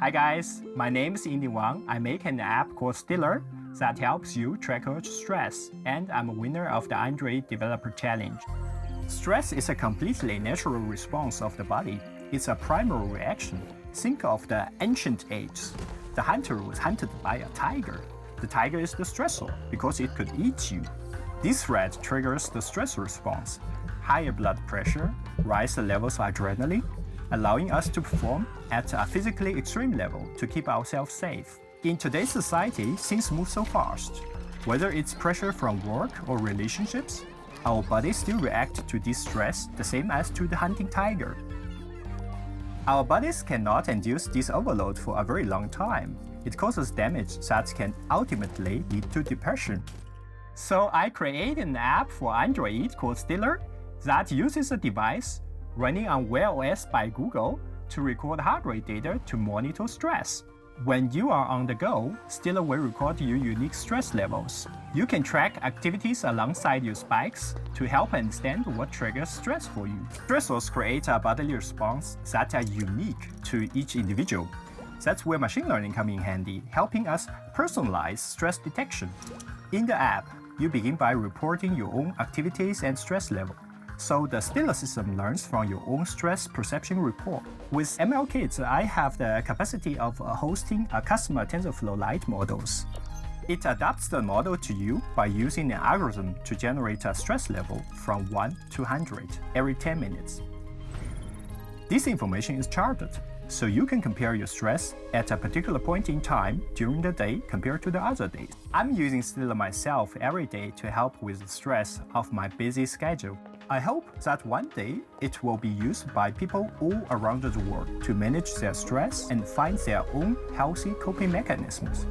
Hi guys, my name is Yingding Wing. I make an app called Stila that helps you track your stress, and I'm a winner of the Android Developer Challenge. Stress is a completely natural response of the body. It's a primal reaction. Think of the ancient ages. The hunter was hunted by a tiger. The tiger is the stressor because it could eat you. This threat triggers the stress response. Higher blood pressure, rise the levels of adrenaline, allowing us to perform at a physically extreme level to keep ourselves safe. In today's society, things move so fast. Whether it's pressure from work or relationships, our bodies still react to this stress the same as to the hunting tiger. Our bodies cannot endure this overload for a very long time. It causes damage that can ultimately lead to depression. So I created an app for Android called Stila that uses a device running on Wear OS by Google to record heart rate data to monitor stress. When you are on the go, Stila will record your unique stress levels. You can track activities alongside your spikes to help understand what triggers stress for you. Stressors create a bodily response that are unique to each individual. That's where machine learning comes in handy, helping us personalize stress detection. In the app, you begin by reporting your own activities and stress level. So the Stila system learns from your own stress perception report. With ML Kits, I have the capacity of hosting a custom TensorFlow Lite models. It adapts the model to you by using an algorithm to generate a stress level from 1 to 100 every 10 minutes. This information is charted, so you can compare your stress at a particular point in time during the day compared to the other days. I'm using Stila myself every day to help with the stress of my busy schedule. I hope that one day it will be used by people all around the world to manage their stress and find their own healthy coping mechanisms.